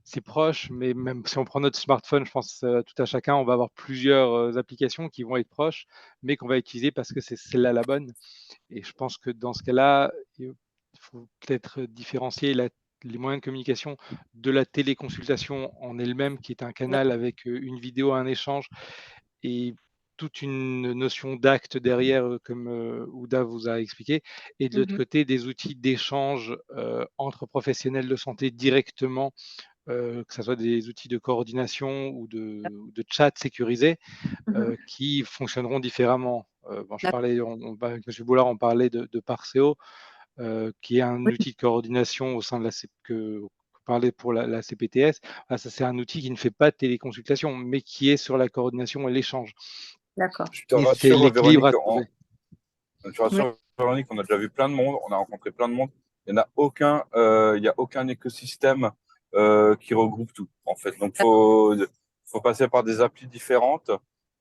A: c'est proche, mais même si on prend notre smartphone, je pense tout à chacun, on va avoir plusieurs applications qui vont être proches, mais qu'on va utiliser parce que c'est celle-là la bonne. Et je pense que dans ce cas-là, il faut peut-être différencier les moyens de communication de la téléconsultation en elle-même, qui est un canal avec une vidéo, un échange et toute une notion d'acte derrière, comme Ouda vous a expliqué. Et de l'autre côté, des outils d'échange entre professionnels de santé directement, que ce soit des outils de coordination ou de chat sécurisés, qui fonctionneront différemment. Bon, je parlais, avec M. Boulard, on parlait de Parseo, qui est un
E: Oui,
A: outil de coordination au sein de que parlait pour la CPTS. Voilà, ça, c'est un outil qui ne fait pas de téléconsultation, mais qui est sur la coordination et l'échange.
E: d'accord.
G: Je te
A: Et c'est
G: rassure,
A: l'équilibre
G: Véronique,
A: à trouver.
E: Oui.
G: Véronique, on a déjà vu plein de monde, on a rencontré plein de monde. Il n'y a aucun écosystème qui regroupe tout, en fait. Donc, faut passer par des applis différentes.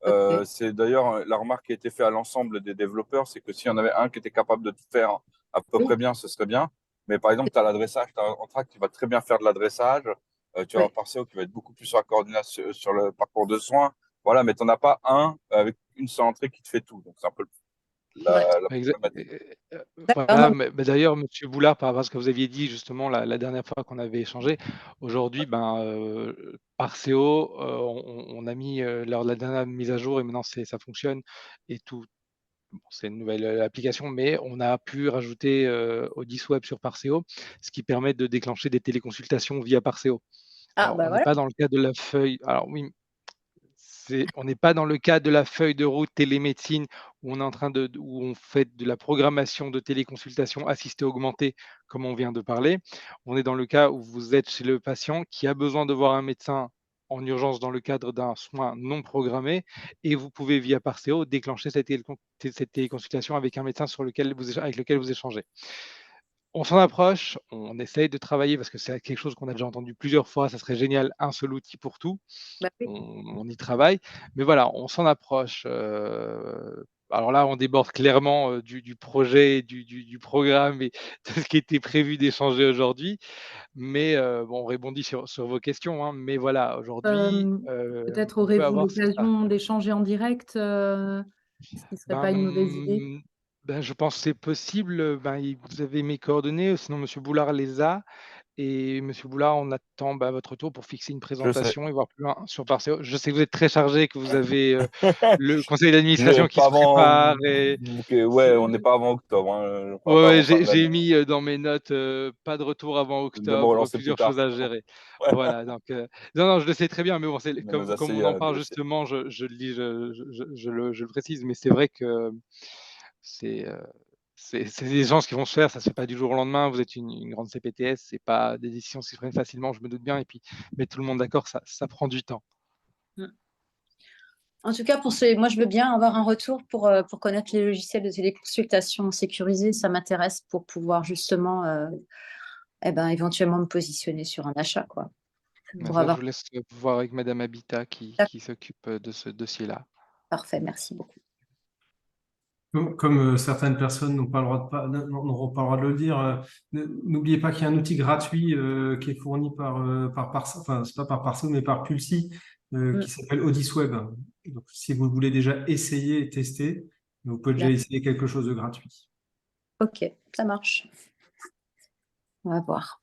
E: Ok.
G: C'est d'ailleurs la remarque qui a été faite à l'ensemble des développeurs, c'est que s'il y en avait un qui était capable de tout faire à peu
E: Oui,
G: près bien, ce serait bien. Mais par exemple, tu as l'adressage, tu as Entract qui va très bien faire de l'adressage. Tu as
E: oui.
G: Parseo qui va être beaucoup plus sur la coordination, sur le parcours de soins. Voilà, mais tu n'en as pas un avec une seule entrée qui te fait tout. Donc, c'est un peu
E: Ouais.
G: la problématique.
E: D'accord,
A: Voilà,
E: non.
A: mais d'ailleurs, Monsieur Boulard, par rapport à ce que vous aviez dit justement la dernière fois qu'on avait échangé, aujourd'hui, Parseo, on a mis lors de la dernière mise à jour et maintenant ça fonctionne et tout. Bon, c'est une nouvelle application, mais on a pu rajouter Audisweb sur Parseo, ce qui permet de déclencher des téléconsultations via Parseo.
E: Ah,
A: Alors,
E: bah
A: on n'est
E: voilà.
A: pas dans le cas de la feuille. Alors oui, on n'est pas dans le cas de la feuille de route télémédecine où on est en train où on fait de la programmation de téléconsultation assistée augmentée, comme on vient de parler. On est dans le cas où vous êtes chez le patient qui a besoin de voir un médecin en urgence dans le cadre d'un soin non programmé et vous pouvez via Parseo déclencher cette téléconsultation avec un médecin avec lequel vous échangez. On s'en approche, on essaye de travailler parce que c'est quelque chose qu'on a déjà entendu plusieurs fois, ça serait génial, un seul outil pour tout.
E: Bah oui.
A: On y travaille, mais voilà, on s'en approche. Alors là, on déborde clairement du projet, du programme et de ce qui était prévu d'échanger aujourd'hui. Mais bon, on rebondit sur vos questions, hein, mais voilà, aujourd'hui,
B: Peut-être
A: on peut
B: aurez-vous
A: avoir ça.
B: l'occasion d'échanger en direct, ce qui ne serait
A: Ben,
B: pas une mauvaise idée.
A: je pense que c'est possible. Vous avez mes coordonnées, sinon Monsieur Boulard les a. Et Monsieur Boulard, on attend votre retour pour fixer une
G: Je sais.
A: présentation et voir plus loin sur Parseo. Je sais que vous êtes très chargé, que vous avez le conseil
G: Je,
A: d'administration qui
G: pas
A: se
G: avant.
A: prépare. Et
G: Ouais, on n'est pas avant octobre. Hein. Pas,
A: ouais,
G: pas
A: ouais,
G: avant fin de
A: j'ai
G: l'année.
A: mis dans mes notes pas de retour avant
G: De me
A: octobre,
G: relancer plus
A: plusieurs
G: tard.
A: choses à gérer. Voilà, donc non, non, je le sais très bien, mais bon,
G: On nous
A: comme,
G: a
A: comme on
G: essayé
A: en
G: à
A: parle
G: négocier.
A: justement, je le dis, je le précise, mais c'est vrai que c'est euh, c'est des échanges qui vont se faire, ça se fait pas du jour au lendemain. Vous êtes une grande CPTS, c'est pas des décisions qui se prennent facilement, je me doute bien. Et puis mettre tout le monde d'accord, ça prend du temps.
E: En tout cas, moi, je veux bien avoir un retour pour connaître les logiciels de téléconsultation sécurisés. Ça m'intéresse pour pouvoir justement, éventuellement me positionner sur un achat, quoi.
A: Mais
E: Pour
A: ça, je
E: avoir.
A: vous laisse voir avec Madame Habitat qui s'occupe de ce dossier-là.
E: Parfait, merci beaucoup.
F: Comme certaines personnes n'ont pas le droit n'auront pas le droit de le dire, n'oubliez pas qu'il y a un outil gratuit qui est fourni par enfin, c'est pas par Parso, mais par Pulsi, qui s'appelle Audisweb. Donc, si vous voulez déjà essayer et tester, vous pouvez déjà essayer quelque chose de gratuit.
E: Ok, ça marche. On va voir.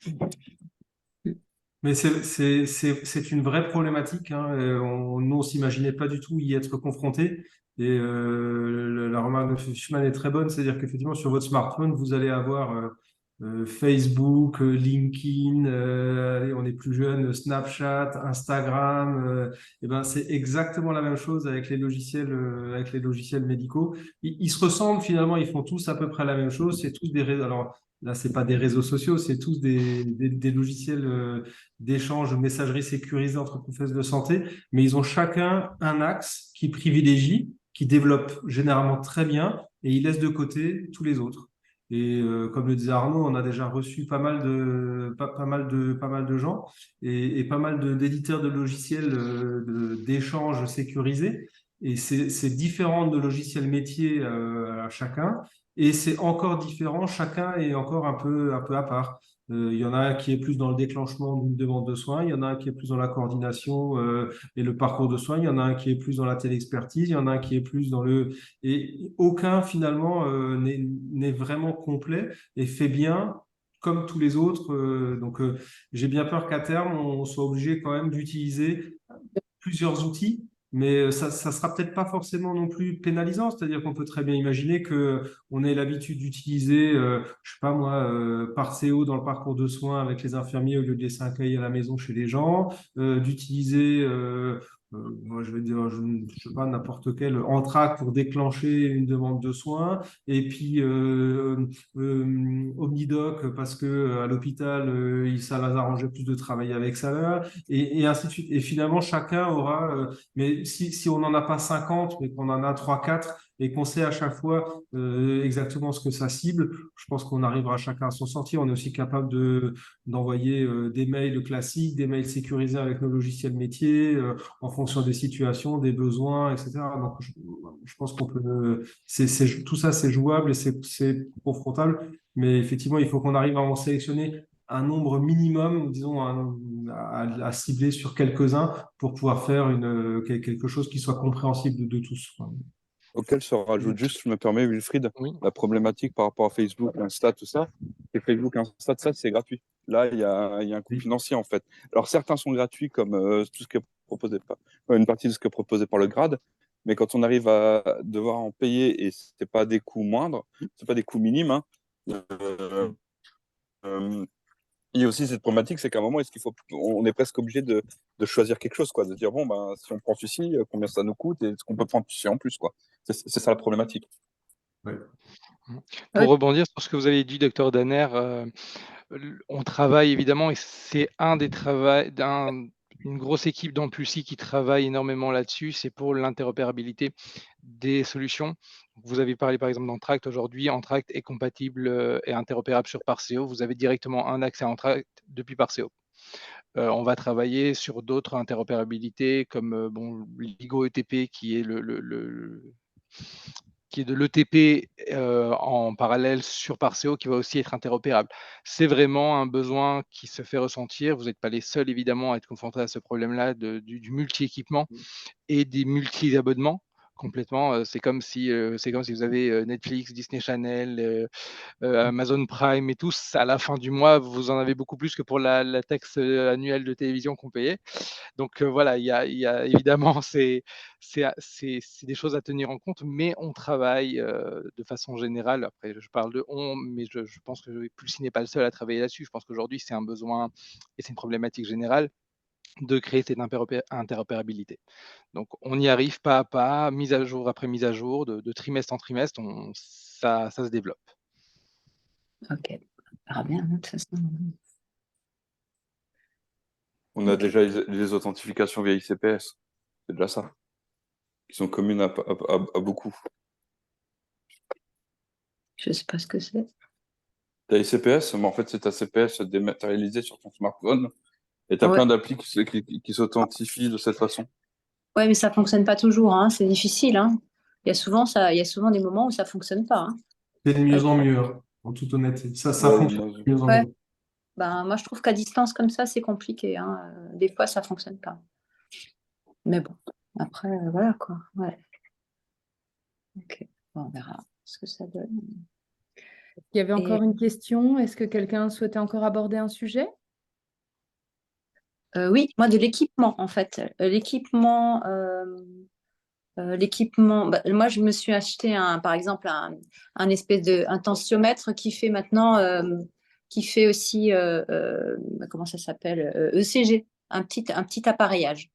F: Mais c'est une vraie problématique. Hein. Nous, on s'imaginait pas du tout y être confronté. Et la remarque de M. Fischmann est très bonne, c'est-à-dire qu'effectivement, sur votre smartphone, vous allez avoir Facebook, LinkedIn, allez, on est plus jeune, Snapchat, Instagram. Et ben, c'est exactement la même chose avec les logiciels médicaux. Ils se ressemblent finalement, ils font tous à peu près la même chose. C'est tous des réseaux. Alors là, c'est pas des réseaux sociaux, c'est tous des logiciels d'échange, de messagerie sécurisée entre professionnels de santé, mais ils ont chacun un axe qui privilégie, qui développe généralement très bien, et ils laissent de côté tous les autres. Et comme le disait Arnaud, on a déjà reçu pas mal de gens et pas mal d'éditeurs de logiciels d'échange sécurisés. Et c'est différent de logiciels métiers à chacun. Et c'est encore différent, chacun est encore un peu à part. Il y en a un qui est plus dans le déclenchement d'une demande de soins, il y en a un qui est plus dans la coordination et le parcours de soins, il y en a un qui est plus dans la téléexpertise, il y en a un qui est plus dans le... Et aucun finalement n'est vraiment complet et fait bien comme tous les autres. Donc j'ai bien peur qu'à terme, on soit obligé quand même d'utiliser plusieurs outils, mais ça sera peut-être pas forcément non plus pénalisant. C'est-à-dire qu'on peut très bien imaginer que on ait l'habitude d'utiliser, je sais pas moi, Parceo dans le parcours de soins avec les infirmiers au lieu de laisser un cahier à la maison chez les gens, d'utiliser moi, je vais dire, je sais pas, n'importe quel entraque pour déclencher une demande de soins, et puis Omnidoc parce que à l'hôpital, ça les arrangeait plus de travailler avec ça, et ainsi de suite. Et finalement, chacun aura, mais si on n'en a pas 50, mais qu'on en a 3, 4, et qu'on sait à chaque fois exactement ce que ça cible, je pense qu'on arrivera chacun à s'en sortir. On est aussi capable d'envoyer des mails classiques, des mails sécurisés avec nos logiciels métiers, en fonction des situations, des besoins, etc. Donc, je pense qu'on peut, tout ça, c'est jouable et c'est confrontable, mais effectivement, il faut qu'on arrive à en sélectionner un nombre minimum, disons, à cibler sur quelques-uns pour pouvoir faire quelque chose qui soit compréhensible de tous, quoi.
G: Auquel se rajoute juste, je me permets, Wilfried,
A: Oui.
G: la problématique par rapport à Facebook, Insta, tout ça. Et Facebook, Insta, tout ça, c'est gratuit. Là, il y a un coût
F: Oui.
G: financier, en fait. Alors, certains sont gratuits, comme tout ce qui est proposé par, une partie de ce qui est proposé par le grade. Mais quand on arrive à devoir en payer, et c'est pas des coûts moindres, c'est pas des coûts minimes, hein, euh, il y a aussi cette problématique, c'est qu'à un moment, on est presque obligé de choisir quelque chose, quoi, de dire bon, ben, si on prend ceci, combien ça nous coûte, et est-ce qu'on peut prendre ceci en plus, quoi. C'est ça la problématique.
F: Ouais.
B: Ouais.
A: Pour rebondir sur ce que vous avez dit, docteur Danner, on travaille évidemment, et c'est une grosse équipe dans le PULSI qui travaille énormément là-dessus, c'est pour l'interopérabilité des solutions. Vous avez parlé par exemple d'Entract. Aujourd'hui, Entract est compatible et interopérable sur Parceo. Vous avez directement un accès à Entract depuis Parceo. On va travailler sur d'autres interopérabilités comme bon, l'IGO ETP qui est qui est de l'ETP en parallèle sur Parceo qui va aussi être interopérable. C'est vraiment un besoin qui se fait ressentir. Vous n'êtes pas les seuls évidemment à être confrontés à ce problème-là du multi-équipement et des multi-abonnements. Complètement, c'est comme si vous avez Netflix, Disney Channel, Amazon Prime et tous. À la fin du mois, vous en avez beaucoup plus que pour la taxe annuelle de télévision qu'on payait. Donc voilà, il y a évidemment c'est des choses à tenir en compte, mais on travaille de façon générale. Après, je parle de on, mais je pense que Pulsi n'est pas le seul à travailler là-dessus. Je pense qu'aujourd'hui, c'est un besoin et c'est une problématique générale de créer cette interopérabilité. Donc on y arrive pas à pas, mise à jour après mise à jour, de trimestre en trimestre, ça se développe.
E: Ok, on verra bien, hein, de toute façon.
G: On a déjà les authentifications via ICPS. C'est déjà ça. Qui sont communes à beaucoup.
E: Je ne sais pas ce que c'est.
G: Tu as ICPS, mais en fait, c'est ta CPS dématérialisée sur ton smartphone. Et tu as
E: Ouais.
G: plein d'applis qui s'authentifient de cette façon.
E: Ouais, mais ça ne fonctionne pas toujours, hein. C'est difficile, hein. Il y a souvent des moments où ça ne fonctionne pas, hein.
F: C'est de mieux en mieux, hein, en toute honnêteté. Ça
G: Ouais,
F: fonctionne de mieux en
E: Ouais.
F: mieux.
E: Ben, moi, je trouve qu'à distance comme ça, c'est compliqué, hein. Des fois, ça ne fonctionne pas. Mais bon, après, voilà quoi. Ouais. Ok, bon, on verra ce que ça donne.
B: Il y avait
E: Et-
B: encore une question. Est-ce que quelqu'un souhaitait encore aborder un sujet?
E: Oui, moi, de l'équipement, en fait. L'équipement, bah, moi, je me suis acheté, par exemple, un espèce un tensiomètre qui fait maintenant, qui fait aussi, comment ça s'appelle, ECG, un petit appareillage.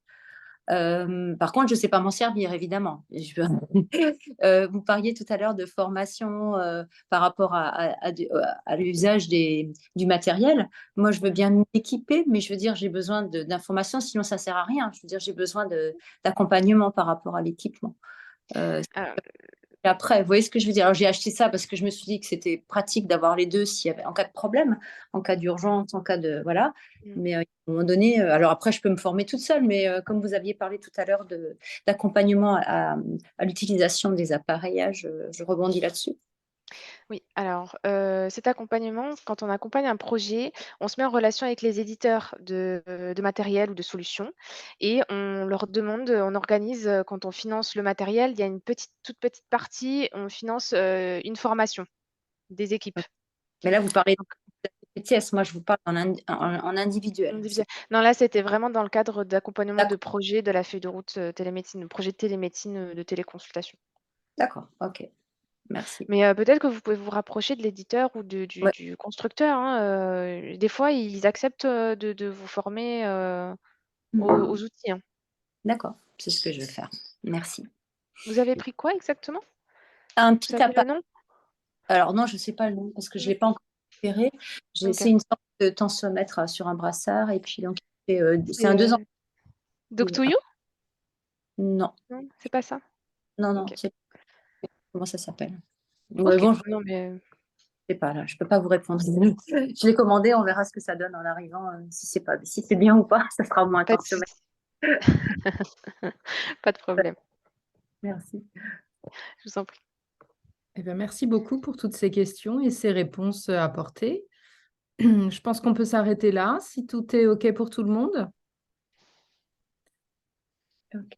E: Par contre, je ne sais pas m'en servir, évidemment. Vous parliez tout à l'heure de formation par rapport à l'usage du matériel. Moi, je veux bien m'équiper, mais je veux dire, j'ai besoin d'informations, sinon ça ne sert à rien. Je veux dire, j'ai besoin d'accompagnement par rapport à l'équipement.
C: Alors,
E: Et après, vous voyez ce que je veux dire? Alors, j'ai acheté ça parce que je me suis dit que c'était pratique d'avoir les deux s'il y avait, en cas de problème, en cas d'urgence, en cas de. Voilà. Mais à un moment donné, alors après, je peux me former toute seule, mais comme vous aviez parlé tout à l'heure d'accompagnement à l'utilisation des appareillages, je rebondis là-dessus.
C: Oui, alors cet accompagnement, quand on accompagne un projet, on se met en relation avec les éditeurs de matériel ou de solutions et on leur demande, on organise, quand on finance le matériel, il y a une toute petite partie, on finance, une formation des équipes.
E: Mais là, vous parlez de PTS, moi, je vous parle en individuel.
C: Individuel. Non, là, c'était vraiment dans le cadre d'accompagnement de
E: D'accord,
C: projet de la feuille de route, télémédecine, projet de télémédecine, de téléconsultation.
E: d'accord, ok, merci.
C: Mais peut-être que vous pouvez vous rapprocher de l'éditeur ou
E: Ouais.
C: du constructeur, hein, des fois, ils acceptent, de vous former, aux outils, hein.
E: D'accord, c'est ce que je vais faire. Merci.
C: Vous avez pris quoi exactement?
E: Un
C: Vous
E: petit
C: savez le
E: appareil.
C: nom?
E: Alors non, je ne sais pas le nom parce que je ne
C: Non.
E: l'ai pas encore repéré.
C: OK.
E: C'est une sorte de tensiomètre sur un brassard et puis donc c'est un 2 ans.
C: Doctouillou?
E: Non,
C: Non, c'est pas ça?
E: non,
C: OK.
E: comment ça s'appelle? Ouais,
C: OK.
E: bon, je
C: Non, mais
E: ne sais pas là, je ne peux pas vous répondre. Je l'ai commandé, on verra ce que ça donne en arrivant, si c'est bien ou pas, ça sera au moins un
C: pas de
E: tensiomètre.
C: souci. Pas de problème.
E: Merci.
C: Je vous en prie.
B: Eh bien, merci beaucoup pour toutes ces questions et ces réponses apportées. Je pense qu'on peut s'arrêter là, si tout est OK pour tout le monde.
E: Ok.